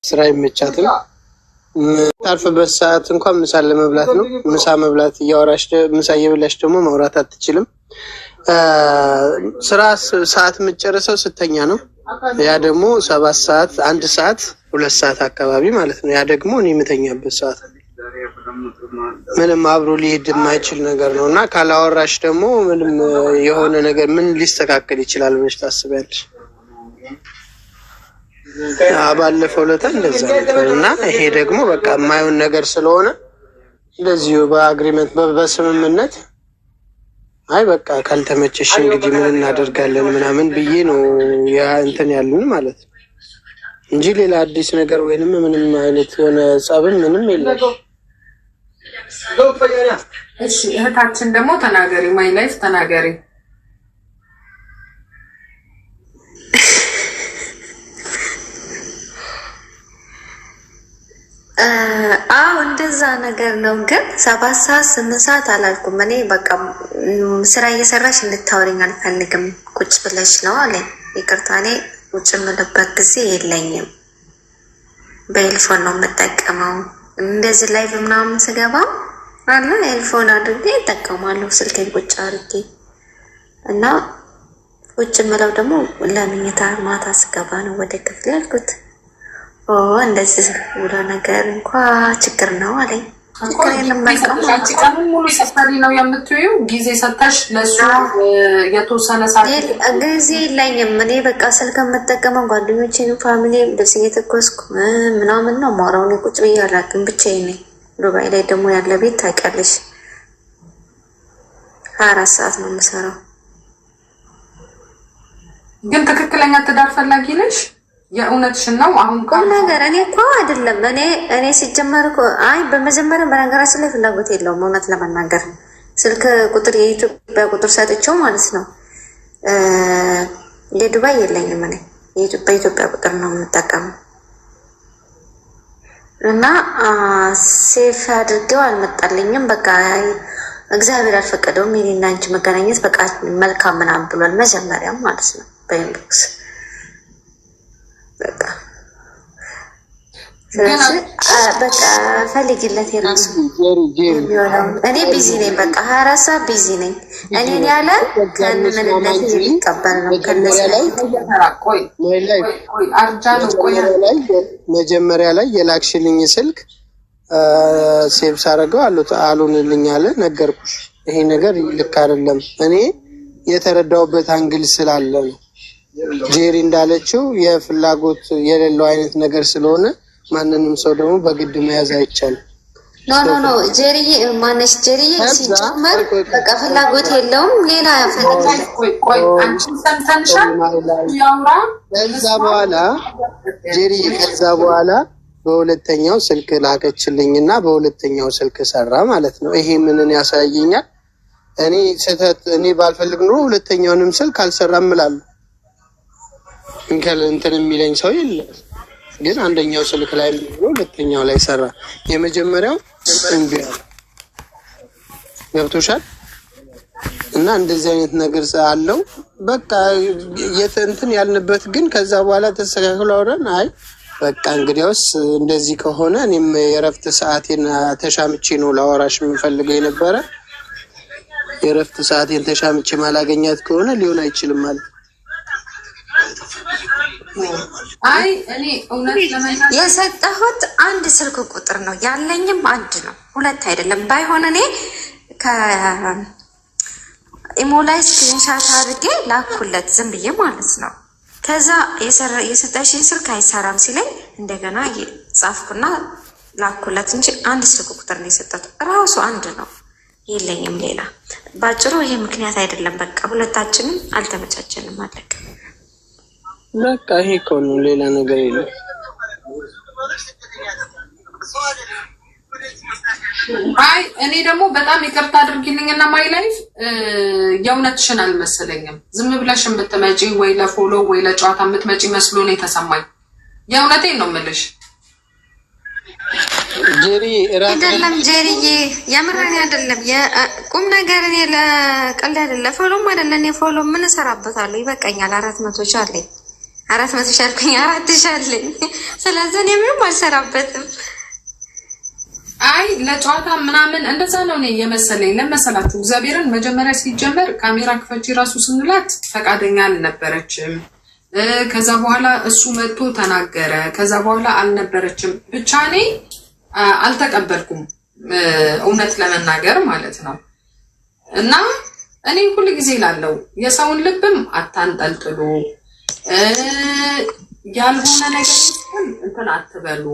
ስራ ይመቻትም ታርፍበት ሰዓት እንኳን ምሳ ለመብላት ነው። ምሳ መብላት እያወራሽ ምሳ እየበላሽ ደግሞ ማውራት አትችልም። ስራ ሰዓት የምትጨርሰው ስተኛ ነው። ያ ደግሞ 7 ሰዓት 1 ሰዓት 2 ሰዓት አካባቢ ማለት ነው። ያ ደግሞ እኔ የምተኛበት ሰዓት ምንም አብሮ ሊሄድ የማይችል ነገር ነውና ካላወራሽ ደግሞ ምንም የሆነ ነገር ምን ሊስተካከል ይችላል ብለሽ ታስቢያለሽ? ባለፈው ለታ እንደዛ ነውና ይሄ ደግሞ በቃ የማይሆን ነገር ስለሆነ እንደዚህ በአግሪመንት በስምምነት አይ በቃ ካልተመቸሽ እንግዲህ ምን እናደርጋለን ምናምን ብዬ ነው ያ እንትን ያሉን ማለት ነው እንጂ ሌላ አዲስ ነገር ወይንም ምንም አይነት የሆነ ጸብም ምንም የለም። እሺ እህታችን ደግሞ ተናገሪ፣ ማይ ላይፍ ተናገሪ። እንደዛ ነገር ነው። ግን 7 ሰዓት 8 ሰዓት አላልኩም። እኔ በቃ ስራ እየሰራሽ እንድታወሪኝ አልፈልግም፣ ቁጭ ብለሽ ነው አለኝ። ይቅርታ እኔ ቁጭ የምልበት ጊዜ የለኝም፣ በኤልፎን ነው የምጠቀመው። እንደዚህ ላይቭ ምናምን ስገባ አለ ኤልፎን አድርጌ እጠቀማለሁ፣ ስልኬን ቁጭ አድርጌ እና ቁጭ የምለው ደግሞ ለምኝታ ማታ ስገባ ነው ወደ ክፍል ያልኩት። እንደዚህ ብሎ ነገር እንኳን ችግር ነው አለኝ። ቀኑን ሙሉ ሰፈሪ ነው የምትይው? ጊዜ ሰጥተሽ ለሱ የተወሰነ ሰዓት? ጊዜ የለኝም እኔ በቃ ስልክ የምጠቀመው ጓደኞቼን ፋሚሊ ልብስ እየተኮስኩ ምናምን ነው የማወራው። እኔ ቁጭ ብዬ አላውቅም፣ ብቻዬን ነኝ። ዱባይ ላይ ደግሞ ያለ ቤት ታውቂያለሽ፣ 24 ሰዓት ነው የምሰራው። ግን ትክክለኛ ትዳር ፈላጊ ነሽ? የእውነትሽን ነው? አሁን ቁም ነገር እኔ እኮ አይደለም እኔ ሲጀመር እኮ በመጀመሪያ በነገራችን ላይ ፍላጎት የለውም እውነት ለመናገር ስልክ ቁጥር የኢትዮጵያ ቁጥር ሰጥቼው ማለት ነው። የዱባይ የለኝም እኔ በኢትዮጵያ ቁጥር ነው የምጠቀመው እና ሴፍ አድርጌው አልመጣልኝም። በቃ እግዚአብሔር አልፈቀደውም የኔና አንቺ መገናኘት በቃ መልካም ምናምን ብሏል መጀመሪያም ማለት ነው በኢንቦክስ በቃ ስለዚህ በቃ ፈልጊለት የራሱ የሚሆነው። እኔ ቢዚ ነኝ፣ በቃ 24 ሰዓት ቢዚ ነኝ። እኔን ያለ ከምንነት የሚቀበል ነው። መጀመሪያ ላይ የላክሽልኝ ስልክ ሴቭ ሳደርገው አሉንልኝ አለ። ነገርኩሽ፣ ይሄ ነገር ልክ አይደለም። እኔ የተረዳውበት አንግል ስላለ ነው። ጄሪ እንዳለችው የፍላጎት የሌለው አይነት ነገር ስለሆነ ማንንም ሰው ደግሞ በግድ መያዝ አይቻልም። ኖ ጄሪዬ ማነሽ? ጄሪዬ ሲጀመር በቃ ፍላጎት የለውም ሌላ ያፈልጋል። ከዛ በኋላ ጄሪዬ በኋላ በሁለተኛው ስልክ ላከችልኝና በሁለተኛው ስልክ ሰራ ማለት ነው። ይሄ ምንን ያሳየኛል? እኔ ባልፈልግ ኑሮ ሁለተኛውንም ስልክ አልሰራም እላለሁ። እንትን የሚለኝ ሰው የለም። ግን አንደኛው ስልክ ላይ ሁለተኛው ላይ ሰራ። የመጀመሪያው እንዴ ገብቶሻል? እና እንደዚህ አይነት ነገር አለው። በቃ እንትን ያልንበት ግን ከዛ በኋላ ተስተካክሎ አውራን። አይ በቃ እንግዲያውስ እንደዚህ ከሆነ እኔም የረፍት ሰዓቴን ተሻምቼ ነው ላወራሽ የምፈልገው የነበረ። የረፍት ሰዓቴን ተሻምቼ ማላገኛት ከሆነ ሊሆን አይችልም ማለት ነው። አይ እኔ እውነት ለመናገር የሰጠሁት አንድ ስልክ ቁጥር ነው ያለኝም አንድ ነው፣ ሁለት አይደለም። ባይሆን እኔ ከኢሞ ላይ ስክሪንሻት አድርጌ ላኩለት ዝም ብዬ ማለት ነው። ከዛ የሰጠሽኝ ስልክ አይሰራም ሲለኝ እንደገና ጻፍኩና ላኩለት እንጂ አንድ ስልክ ቁጥር ነው የሰጠሁት። ራሱ አንድ ነው፣ የለኝም ሌላ። ባጭሩ ይሄ ምክንያት አይደለም። በቃ ሁለታችንም አልተመቻቸንም አለቀ። በቃ ይሄ እኮ ነው፣ ሌላ ነገር የለም። አይ እኔ ደግሞ በጣም ይቅርታ አድርጊልኝና ማይ ላይፍ የእውነትሽን አልመሰለኝም። ዝም ብለሽም ብትመጪ ወይ ለፎሎ ወይ ለጨዋታ የምትመጪ መስሎ ነው የተሰማኝ። የእውነቴን ነው የምልሽ ጄሪ። አይደለም ጄሪዬ፣ የምርን አይደለም የቁም ነገር። እኔ ለቀልድ አይደለም ፎሎም አይደለም። እኔ ፎሎ ምን እሰራበታለሁ? ይበቃኛል። 400 ቻለኝ 400 ሺህ አልኩኝ 4 ሺህ አለኝ። ስለዚህ እኔ ምንም አልሰራበትም። አይ ለጨዋታ ምናምን እንደዛ ነው እኔ የመሰለኝ። ለመሰላችሁ እግዚአብሔርን መጀመሪያ ሲጀመር ካሜራ ክፈቺ ራሱ ስንላት ፈቃደኛ አልነበረችም። ከዛ በኋላ እሱ መጥቶ ተናገረ። ከዛ በኋላ አልነበረችም። ብቻ እኔ አልተቀበልኩም እውነት ለመናገር ማለት ነው። እና እኔ ሁሉ ጊዜ ላለው የሰውን ልብም አታንጠልጥሉ፣ ያልሆነ ነገር እንትን አትበሉ።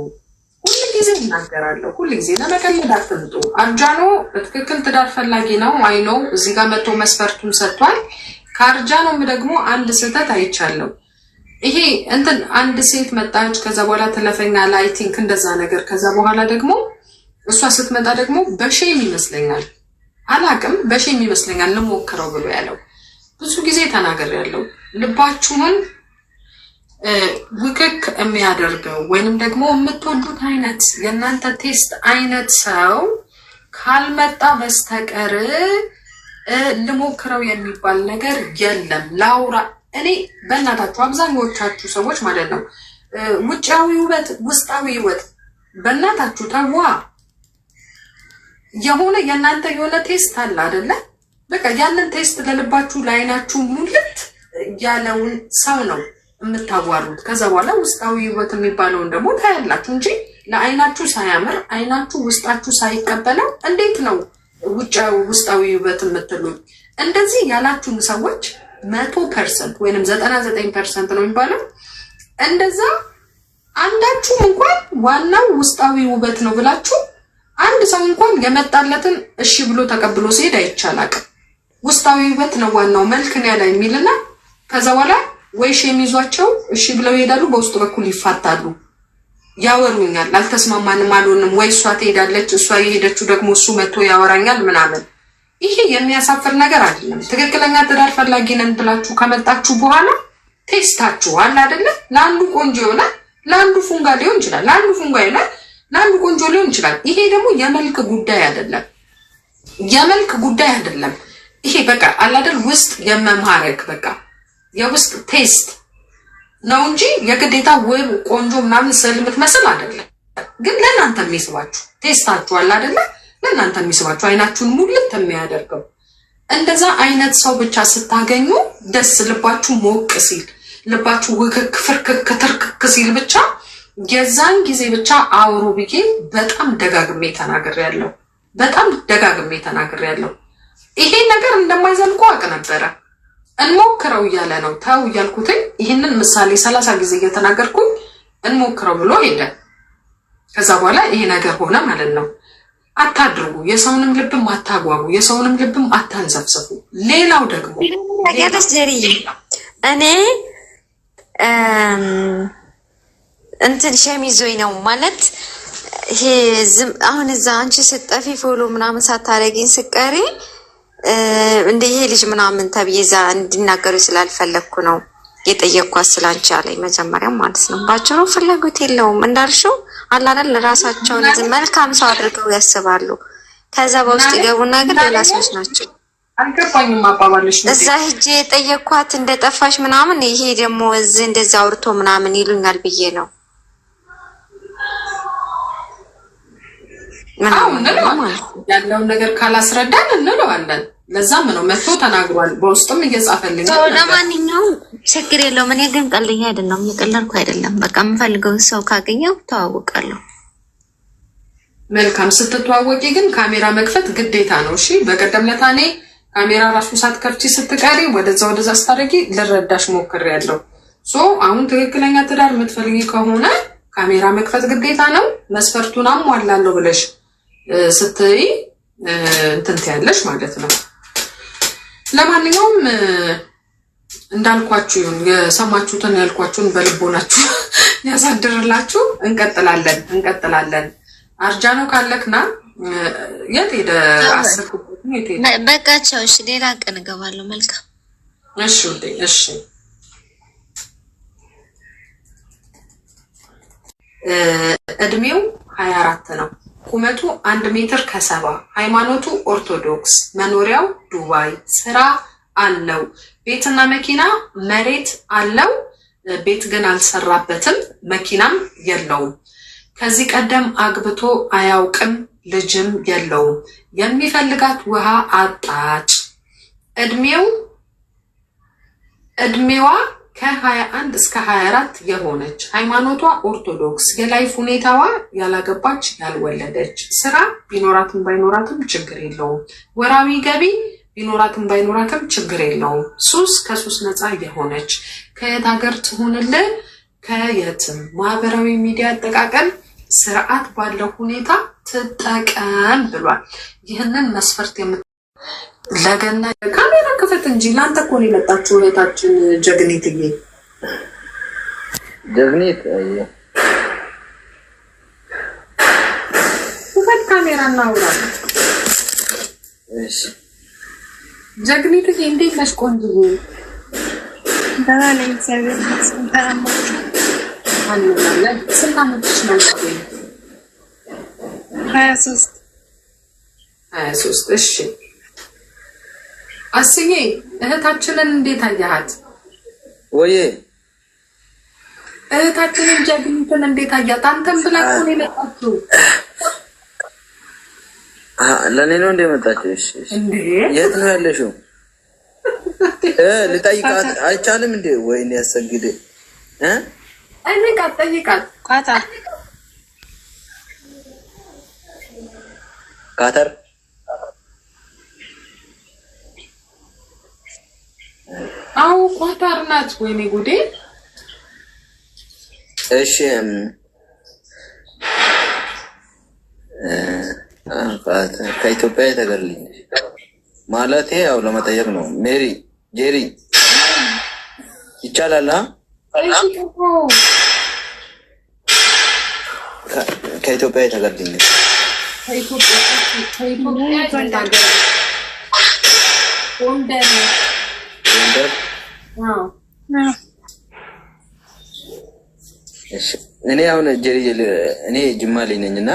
ሁሉ ጊዜ እናገራለሁ። ሁሉ ጊዜ ለመቀለድ አትምጡ። አርጃኖ በትክክል ትዳር ፈላጊ ነው። አይ ነው እዚህ ጋር መጥቶ መስፈርቱን ሰጥቷል። ከአርጃኖም ደግሞ አንድ ስህተት አይቻለሁ። ይሄ እንትን አንድ ሴት መጣች፣ ከዛ በኋላ ተለፈኛ ላይ ቲንክ እንደዛ ነገር። ከዛ በኋላ ደግሞ እሷ ስትመጣ ደግሞ በሼም ይመስለኛል አላቅም፣ በሼም ይመስለኛል ልሞክረው ብሎ ያለው ብዙ ጊዜ ተናግሬያለሁ። ልባችሁን ውክክ የሚያደርገው ወይንም ደግሞ የምትወዱት አይነት የእናንተ ቴስት አይነት ሰው ካልመጣ በስተቀር ልሞክረው የሚባል ነገር የለም። ላውራ እኔ በእናታችሁ አብዛኞቻችሁ ሰዎች ማለት ነው ውጫዊ ውበት ውስጣዊ ውበት በእናታችሁ ተዋ። የሆነ የእናንተ የሆነ ቴስት አለ አይደለ? በቃ ያንን ቴስት ለልባችሁ ለአይናችሁ ሙልት ያለውን ሰው ነው የምታዋሩት። ከዛ በኋላ ውስጣዊ ውበት የሚባለውን ደግሞ ታያላችሁ እንጂ ለአይናችሁ ሳያምር አይናችሁ ውስጣችሁ ሳይቀበለው እንዴት ነው ውስጣዊ ውበት የምትሉት? እንደዚህ ያላችሁን ሰዎች 100% ወይንም 99% ነው የሚባለው። እንደዛ አንዳችሁ እንኳን ዋናው ውስጣዊ ውበት ነው ብላችሁ አንድ ሰው እንኳን የመጣለትን እሺ ብሎ ተቀብሎ ሲሄድ አይቻላል። ውስጣዊ ውበት ነው ዋናው መልክን ያለ የሚልና ከዛ በኋላ ወይ ሸሚዟቸው እሺ ብለው ይሄዳሉ፣ በውስጥ በኩል ይፋታሉ፣ ያወሩኛል፣ አልተስማማንም፣ አልሆንም፣ ወይ እሷ ትሄዳለች፣ እሷ የሄደችው ደግሞ እሱ መጥቶ ያወራኛል ምናምን። ይሄ የሚያሳፍር ነገር አይደለም። ትክክለኛ ትዳር ፈላጊ ነን ብላችሁ ከመጣችሁ በኋላ ቴስታችሁ አለ አይደለ? ለአንዱ ቆንጆ ይሆናል፣ ለአንዱ ፉንጋ ሊሆን ይችላል፣ ለአንዱ ፉንጋ ይሆናል፣ ለአንዱ ቆንጆ ሊሆን ይችላል። ይሄ ደግሞ የመልክ ጉዳይ አይደለም፣ የመልክ ጉዳይ አይደለም። ይሄ በቃ አለ አይደል ውስጥ የመማረክ በቃ የውስጥ ቴስት ነው እንጂ የግዴታ ውብ ቆንጆ ምናምን ስዕል የምትመስል አይደለም። ግን ለእናንተ የሚስባችሁ ቴስታችሁ አለ አይደለ? ለእናንተ የሚስባችሁ አይናችሁን ሙልት የሚያደርገው እንደዛ አይነት ሰው ብቻ ስታገኙ ደስ ልባችሁ ሞቅ ሲል ልባችሁ ውክክ ፍርክክ ትርክክ ሲል ብቻ የዛን ጊዜ ብቻ አውሩ ብዬ በጣም ደጋግሜ ተናግሬያለሁ። በጣም ደጋግሜ ተናግሬያለሁ። ይሄ ነገር እንደማይዘልቁ አውቅ ነበረ። እንሞክረው እያለ ነው ተው እያልኩትኝ ይህንን ምሳሌ 30 ጊዜ እየተናገርኩኝ እንሞክረው ብሎ ሄደ። ከዛ በኋላ ይሄ ነገር ሆነ ማለት ነው። አታድርጉ፣ የሰውንም ልብም አታጓጉ፣ የሰውንም ልብም አታንዘፍዘፉ። ሌላው ደግሞ ነገርስ ጀሪዬ እኔ እንትን ሸሚዞኝ ነው ማለት ይሄ አሁን እዛ አንቺ ስትጠፊ ፎሎ ምናምን ሳታረጊኝ ስቀሪ እንደ ይሄ ልጅ ምናምን ተብዬ እዛ እንዲናገሩ ስላልፈለግኩ ነው የጠየቅኳት ስላንቺ አለኝ መጀመሪያ ማለት ነው። ባጭሩ ፍላጎት የለውም እንዳልሽው አላደል ለራሳቸውን መልካም ሰው አድርገው ያስባሉ። ከዛ በውስጥ ይገቡና ግን ሌላ ሰዎች ናቸው። አልገባኝም አባባልሽ። እዛ ሂጄ የጠየቅኳት እንደጠፋሽ ምናምን ይሄ ደግሞ እዚህ እንደዛ አውርቶ ምናምን ይሉኛል ብዬ ነው ምናምን ያለውን ነገር ካላስረዳን እንለዋለን። ለዛም ነው መጥቶ ተናግሯል። በውስጥም እየጻፈልኝ ነው። ለማንኛውም ችግር የለውም። እኔ ግን ቀልኛ አይደለም፣ እየቀለድኩ አይደለም። በቃ የምፈልገውን ሰው ካገኘው ተዋወቃለሁ። መልካም። ስትተዋወቂ ግን ካሜራ መክፈት ግዴታ ነው። እሺ። በቀደም ለታ እኔ ካሜራ ራሱ ሳትከፍቺ ስትቀሪ ወደዛ ስታደርጊ ልረዳሽ ሞክሬያለሁ። አሁን ትክክለኛ ትዳር የምትፈልጊ ከሆነ ካሜራ መክፈት ግዴታ ነው። መስፈርቱን አሟላለሁ ብለሽ ስትይ እንትን ትያለሽ ማለት ነው። ለማንኛውም እንዳልኳችሁ ይሁን፣ የሰማችሁትን ያልኳችሁን በልቦናችሁ ያሳድርላችሁ። እንቀጥላለን። አርጃኖ ካለክና የት ሄደ? በቃቸው። እሺ፣ ሌላ ቀን እገባለሁ። መልካም። እሺ ውዴ። እሺ እድሜው 24 ነው። ቁመቱ 1 ሜትር ከ70፣ ሃይማኖቱ ኦርቶዶክስ፣ መኖሪያው ዱባይ፣ ስራ አለው፣ ቤትና መኪና መሬት አለው። ቤት ግን አልሰራበትም፣ መኪናም የለውም። ከዚህ ቀደም አግብቶ አያውቅም፣ ልጅም የለውም። የሚፈልጋት ውሃ አጣች። እድሜዋ ከ21 እስከ 24 የሆነች፣ ሃይማኖቷ ኦርቶዶክስ፣ የላይፍ ሁኔታዋ ያላገባች ያልወለደች፣ ስራ ቢኖራትም ባይኖራትም ችግር የለውም፣ ወራዊ ገቢ ቢኖራትም ባይኖራትም ችግር የለውም፣ ሱስ ከሱስ ነፃ የሆነች፣ ከየት ሀገር ትሆንልን ከየትም፣ ማህበራዊ ሚዲያ አጠቃቀም ስርዓት ባለው ሁኔታ ትጠቀም ብሏል። ይህንን መስፈርት ለገና ካሜራ ክፈት እንጂ ለአንተ እኮ ነው የመጣችው እህታችን ጀግኒትዬ። ጀግኒት ክፈት ካሜራ እናውራለን። እሺ ጀግኒትዬ እንዴት ነሽ ቆንጆዬ? ደህና ነኝ እግዚአብሔር ይመስገን። ተናሞች አለናለ ስንት ዓመትሽ ነው? 23 እሺ አስዬ እህታችንን እንዴት አያሃት? ወይ እህታችንን ጀግኒትን እንዴት አያት? አንተም ብላ እኮ ነው የመጣችው። ለኔ ነው እንደመጣችው? እሺ እንዴ የት ነው ያለሽው? ልጠይቃት አይቻልም እንዴ? ወይኔ ያሰግድ ጠይቃት። ካተር አዎ ኳታር ናት። ወይኔ ጉዴ። እሺ ከኢትዮጵያ የተገለኝ ማለት ያው ለመጠየቅ ነው። ሜሪ ጄሪ ይቻላል? ከኢትዮጵያ የተገለኝ ጎንደር። እኔ አሁን እኔ ጅማ ላይ ነኝ እና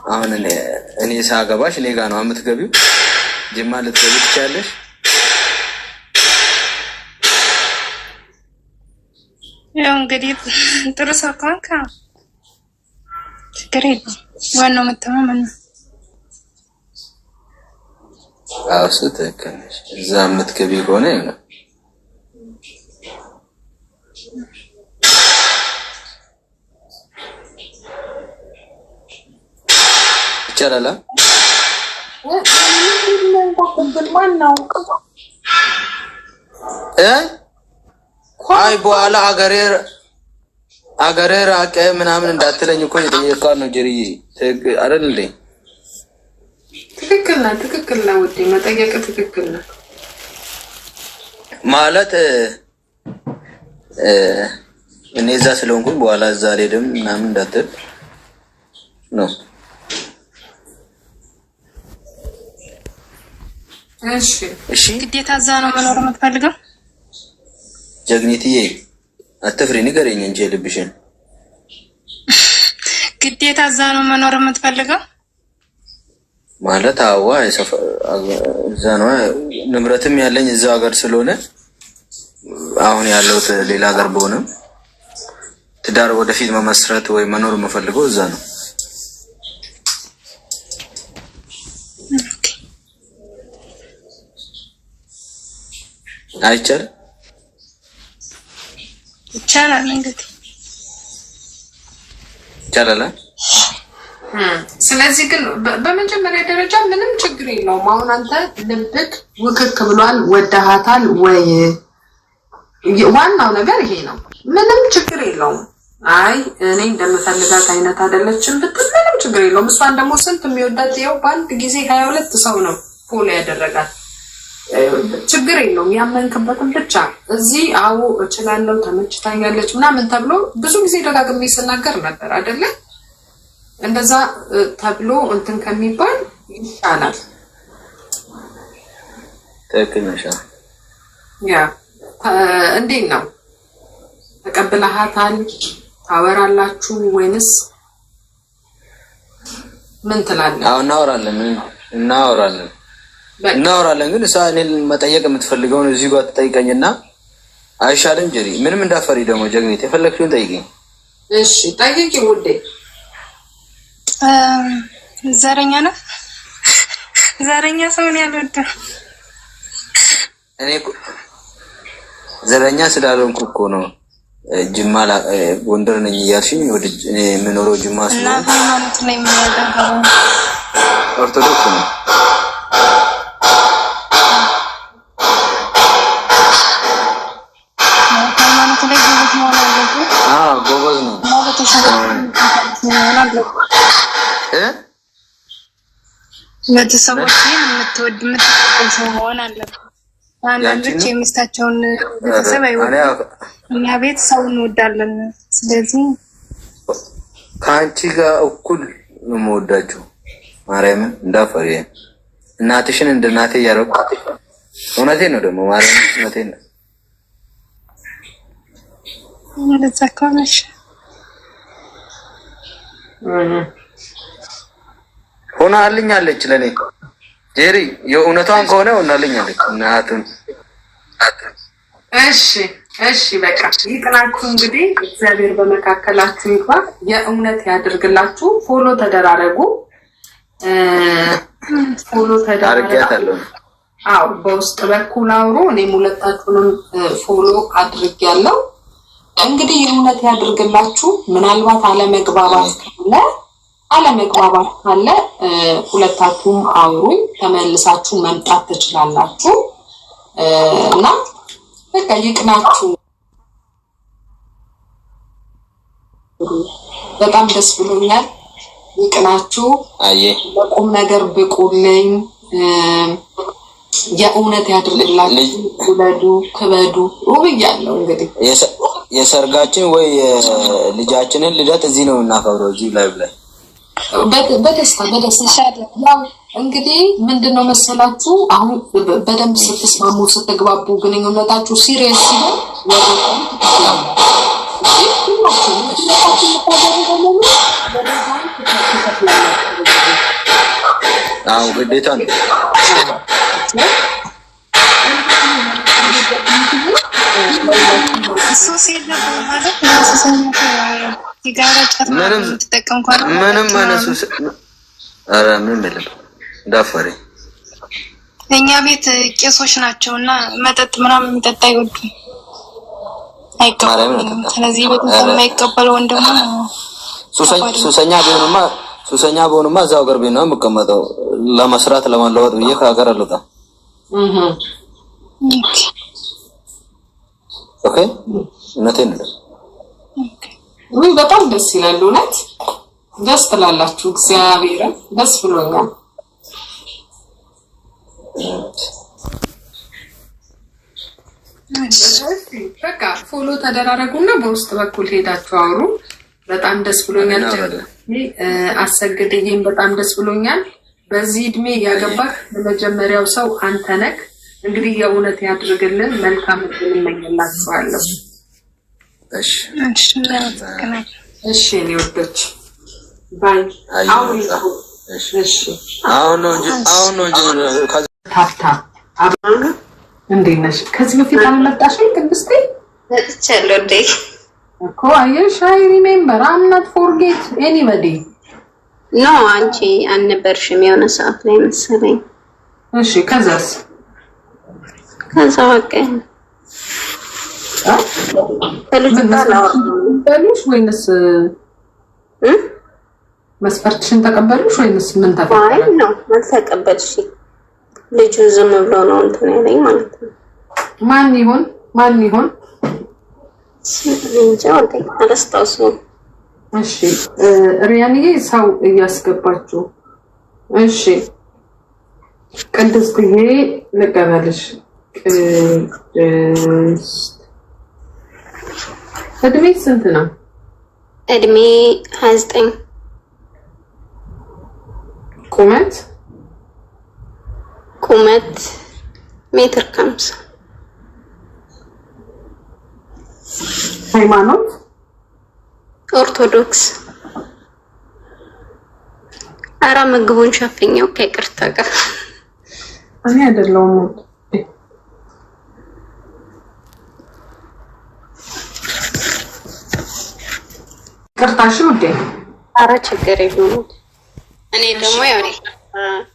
አሁን እኔ ሳገባሽ እኔ ጋ ነው የምትገቢው። ጅማ ልትገቢ ትችያለሽ? ያው እንግዲህ ጥሩ ሰው ከሆንክ ችግር የለም። ዋናው መተማመን ነው። እሱ ትክክል ነሽ። እዛ የምትገቢ ከሆነ ይሆናል። ይቻላል። አይ በኋላ አገሬ ራቀ ምናምን እንዳትለኝ እኮ የጠየቅኳት ነው። ጀሪዬ አይደል እንዴ? ትክክል ነው ውዴ፣ መጠየቅ ትክክል ነው ማለት እኔ እዛ ስለሆንኩኝ በኋላ እዛ አልሄድም ምናምን እንዳትል ነው። እሺ ግዴታ እዛ ነው መኖር የምትፈልገው? ጀግኒትዬ አትፍሪ፣ ንገረኝ እንጂ ልብሽን። ግዴታ እዛ ነው መኖር የምትፈልገው ማለት አዋ እዛ ነው። ንብረትም ያለኝ እዛ ሀገር ስለሆነ አሁን ያለሁት ሌላ ሀገር በሆነም ትዳር ወደፊት መመስረት ወይ መኖር የምፈልገው እዛ ነው። አይቻልም? ይቻላል። እንግዲህ ይቻላል። ስለዚህ ግን በመጀመሪያ ደረጃ ምንም ችግር የለውም። አሁን አንተ ልብክ ውክክ ብሏል፣ ወደሃታል ወይ? ዋናው ነገር ይሄ ነው። ምንም ችግር የለውም። አይ እኔ እንደምፈልጋት አይነት አይደለችም ብትል ምንም ችግር የለውም። እሷን ደግሞ ስንት የሚወዳት ይኸው በአንድ ጊዜ 22 ሰው ነው ፎሎ ያደረጋት። ችግር የለውም። ያመንክበትን ብቻ እዚህ አዎ እችላለሁ ተመችታኛለች ምናምን ተብሎ ብዙ ጊዜ ደጋግሜ ስናገር ነበር አይደለ? እንደዛ ተብሎ እንትን ከሚባል ይሻላል። ትክክል ነሽ። ያ እንዴት ነው ተቀብለሃታል? ታወራላችሁ ወይንስ ምን ትላለህ? አዎ እናወራለን ግን እሷ እኔን መጠየቅ የምትፈልገውን እዚህ ጋር ትጠይቀኝና አይሻልም ጀሪ? ምንም እንዳፈሪ ደግሞ ጀግኒት የፈለግሽውን ጠይቂኝ። እሺ ጠይቂ ውዴ። ዘረኛ ነው። ዘረኛ ሰው ነው ያልወደው። እኔ ዘረኛ ስላልሆንኩ እኮ ነው ጅማ ጎንደር ነኝ እያልሽኝ ወደ እኔ የምኖረው ጅማ ስለሆነ እና ሃይማኖት ላይ የሚያደርገው ኦርቶዶክስ ነው። ሃይማኖት ላይ ጎበዝ መሆን አለበት። ጎበዝ ነው። ቤተሰቦችን የምትወድ የምትቀበል ሰው መሆን አለበት። አንዳንዶች የሚስታቸውን ቤተሰብ አይወዱም። እኛ ቤት ሰው እንወዳለን። ስለዚህ ከአንቺ ጋር እኩል ነው የምወዳችሁ። ማርያምን እንዳፈሪ እናትሽን እንደ እናቴ እያደረኩ እውነቴን ነው ደግሞ ማርያምን እውነቴን ነው። እንደዛ ከሆነሽ ሆናልኛለች ለኔ ጄሪ የእውነቷን ከሆነ ሆናልኛለች እናቱን። እሺ በቃ ይቅናችሁ። እንግዲህ እግዚአብሔር በመካከላችሁ ይግባ፣ የእውነት ያድርግላችሁ። ፎሎ ተደራረጉ። አዎ በውስጥ በኩል አውሩ። እኔም ሁለታችሁንም ፎሎ አድርጌያለሁ። እንግዲህ የእውነት ያድርግላችሁ። ምናልባት አለመግባባት ካለ ሁለታችሁም አውሩኝ፣ ተመልሳችሁ መምጣት ትችላላችሁ እና በቃ ይቅናችሁ። በጣም ደስ ብሎኛል። ይቅናችሁ። በቁም ነገር ብቁልኝ። የእውነት ያድርግላችሁ። ውለዱ፣ ክበዱ ብያለሁ። እንግዲህ የሰርጋችን ወይ ልጃችንን ልደት እዚህ ነው እናከብረው፣ እዚህ ላይ ብለን በደስታ ያው እንግዲህ ምንድነው መሰላችሁ አሁን በደንብ ስትስማሙ ስትግባቡ ግንኙነታችሁ ሲሪየስ ሲሆን ግዴታ ነው። እኛ ቤት ቄሶች ናቸውና መጠጥ ምናምን የሚጠጣ አይወዱም፣ አይቀበሉም። ስለዚህ ቤተሰብ የማይቀበለው ወንድሙ ሱሰኛ ቢሆንማ እዛው ሀገር ቤት ነው የምቀመጠው። ለመስራት ለማለወጥ ብዬ ከሀገር አልወጣም። ኦኬ እውነቴን ነው። በጣም ደስ ይላል። እውነት ደስ ትላላችሁ። እግዚአብሔርን ደስ ብሎኛል። በቃ ፎሎ ተደራረጉና በውስጥ በኩል ሄዳችሁ አውሩ። በጣም ደስ ብሎኛል። አሰግድዬም በጣም ደስ ብሎኛል። በዚህ እድሜ ያገባህ ለመጀመሪያው ሰው አንተ ነህ። እንግዲህ የእውነት ያድርግልን። መልካም እድል እመኝላችኋለሁ። እሺ እኔ ወዶች ባይ። አሁን ነው እንጂ ታታ አብራና እንዴት ነሽ? ከዚህ በፊት አልመጣሽም ቅድስቴ? መጥቻለሁ እንዴ እኮ አየሽ። አይ ሪሜምበር አም ናት ፎርጌት ኤኒባዲ ኖ አንቺ አልነበርሽም የሆነ ሰዓት ላይ መሰለኝ። እሺ ከዛስ? ከዛ በቃ ተቀበሉሽ ወይንስ መስፈርትሽን ተቀበሉሽ ወይንስ ምን ተቀበሉ? አይ ነው አልተቀበልሽ። ልጁ ዝም ብሎ ነው እንትን ያለኝ ማለት ነው። ማን ይሆን እንጃ አላስታውስም። እሺ ሪያንዬ ሰው እያስገባችሁ። እሺ ቅድስትዬ ልቀበልሽ። እድሜ ስንት ነው? እድሜ 29። ቁመት ሜትር ከ50። ሃይማኖት ኦርቶዶክስ። አራ ምግቡን ሸፍኘው ከይቅርታ ጋር እኔ አይደለሁም። ቅርታሽ ውዴ። ኧረ ችግር የለውም። እኔ ደግሞ ያው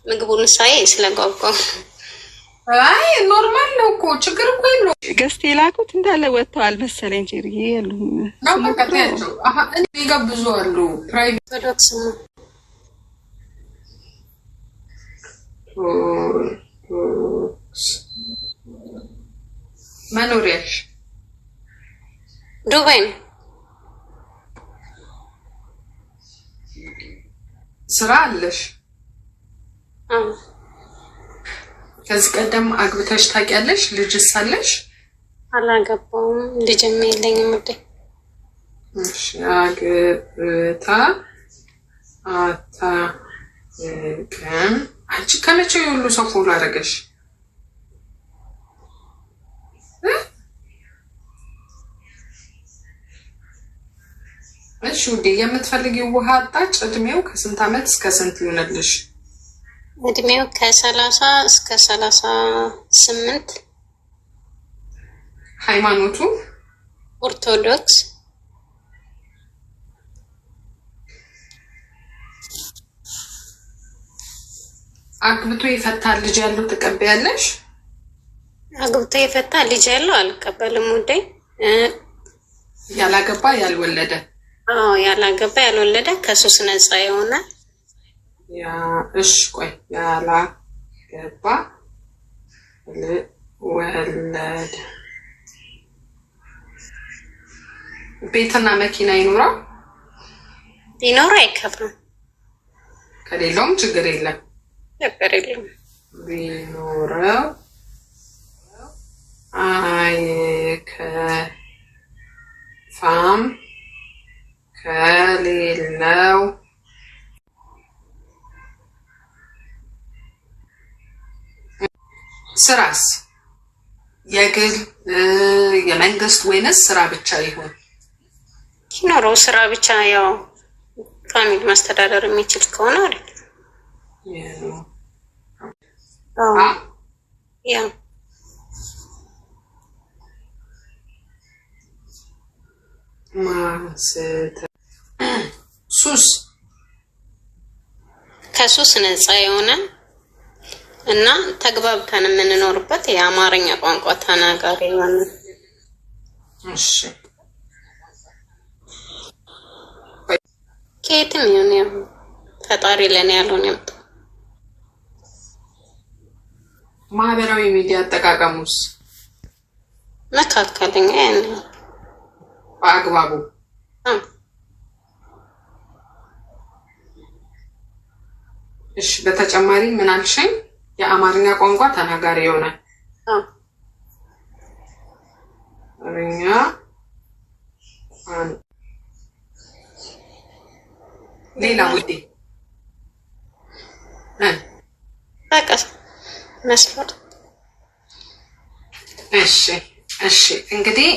ምግቡን ሳይ ስለጓጓው አይ ኖርማል ነው እኮ ችግር እኮ የለውም። ገስት የላኩት እንዳለ ወጥተዋል መሰለኝ ጀርዬ ያሉ ነው መከታያቸው። አሃ እኔ ይጋብዙ አሉ ፕራይቬት ኦርቶዶክስ ነው። መኖሪያሽ ዱባይ ነው። ስራ አለሽ? ከዚህ ቀደም አግብተሽ ታውቂያለሽ? ልጅስ አለሽ? አላገባውም፣ ልጅም የለኝም ውዴ። እሺ አግብታ አታውቅም። አንቺ ከመቼ ሁሉ ሰው ፎሎ አደረገሽ? እሺ ውዴ የምትፈልጊው ውሃ አጣጭ እድሜው ከስንት ዓመት እስከ ስንት ይሆናልሽ? እድሜው ከ30 እስከ 38። ሃይማኖቱ ኦርቶዶክስ። አግብቶ የፈታ ልጅ ያለው ትቀበያለሽ? አግብቶ የፈታ ልጅ ያለው አልቀበልም ውዴ። ያላገባ ያልወለደ? አዎ ያላገባ ያልወለደ ከሱስ ነፃ የሆነ ያ እሺ ቆይ ያላገባ ወለደ ቤትና መኪና ይኖረው? ቢኖረው አይከፋም። ከሌለውም ችግር የለም። ችግር የለም። ቢኖረው አይከፋም። ከሌለው ስራስ የግል የመንግስት ወይንስ ስራ ብቻ ይሁን? ይኖረው ስራ ብቻ ያው ፋሚሊ ማስተዳደር የሚችል ከሆነ አይደል? ያ ሱስ ከሱስ ነፃ የሆነ እና ተግባብተን የምንኖርበት የአማርኛ ቋንቋ ተናጋሪ የሆነ። እሺ ከየትም ይሁን ያው ፈጣሪ ለኔ ያለውን ያምጣ። ማህበራዊ ሚዲያ አጠቃቀሙስ? መካከለኛ ያን በአግባቡ? እሺ በተጨማሪ ምን አልሽኝ? የአማርኛ ቋንቋ ተናጋሪ የሆነ አማርኛ ሌላ ውዴ በቃ መስፈርት። እሺ እንግዲህ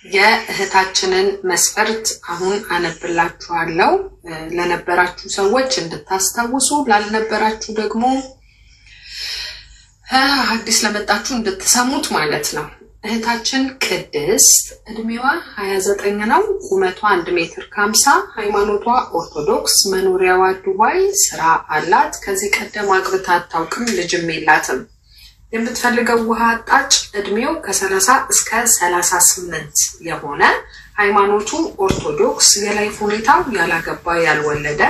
የእህታችንን መስፈርት አሁን አነብላችኋለሁ። ለነበራችሁ ሰዎች እንድታስታውሱ፣ ላልነበራችሁ ደግሞ አዲስ ለመጣችሁ እንድትሰሙት ማለት ነው። እህታችን ቅድስት እድሜዋ 29 ነው። ቁመቷ 1 ሜትር ከ50፣ ሃይማኖቷ ኦርቶዶክስ፣ መኖሪያዋ ዱባይ፣ ስራ አላት። ከዚህ ቀደም አግብታ አታውቅም፣ ልጅም የላትም። የምትፈልገው ውሃ አጣጭ እድሜው ከ30 እስከ 38 የሆነ፣ ሃይማኖቱ ኦርቶዶክስ፣ የላይፍ ሁኔታው ያላገባ ያልወለደ፣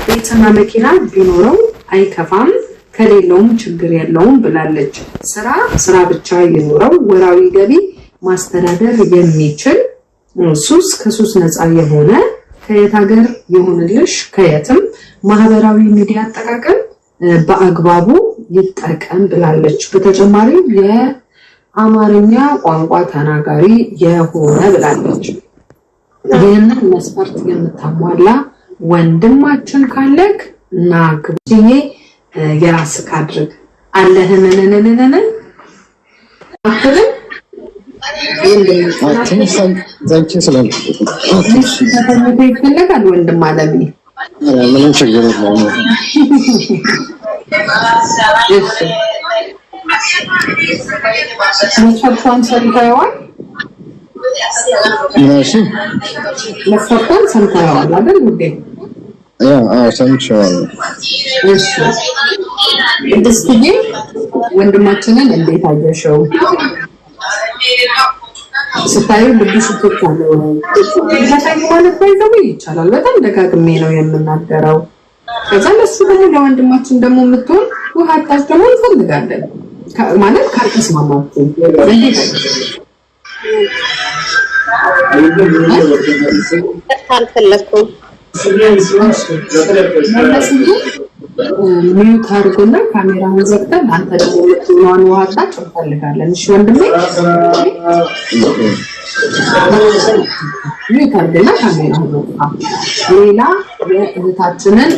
ቤትና መኪና ቢኖረው አይከፋም፣ ከሌለውም ችግር የለውም ብላለች። ስራ ብቻ ይኖረው፣ ወራዊ ገቢ ማስተዳደር የሚችል፣ ሱስ ከሱስ ነፃ የሆነ፣ ከየት ሀገር ይሁንልሽ ከየትም፣ ማህበራዊ ሚዲያ አጠቃቀም በአግባቡ ይጠቀም ብላለች። በተጨማሪም የአማርኛ ቋንቋ ተናጋሪ የሆነ ብላለች። ይህንን መስፈርት የምታሟላ ወንድማችን ካለክ እና ግብዬ የራስህ አድርግ አለህንንንንን አክል ይፈልጋል ወንድም አለሚ ምንም ችግር የለውም። መስፈርቷን ሰምተኸዋል? ماشي ለፈቀን ሰምተናል አይደል እንዴ ሰምቼዋለሁ እሺ ደስተኛ ወንድማችንን እንዴት አየሽው ስታዩ ልብሽ ተቆለው ለታይ ማለት ባይዘው ይቻላል በጣም ደጋግሜ ነው የምናገረው ከዛ ለሱ ደግሞ ለወንድማችን ደግሞ የምትሆን ውሃታች ደግሞ እንፈልጋለን ማለት ካልተስማማችሁ እንዴት አልፈለኩም ሚዩት አድርጎና ካሜራውን ዘግተን አንተ ደግሞ ለጥሏን ውሃታች እንፈልጋለን እሺ ወንድሜ ሚዩት አድርጎና ካሜራውን ዘግታ ሌላ የእህታችንን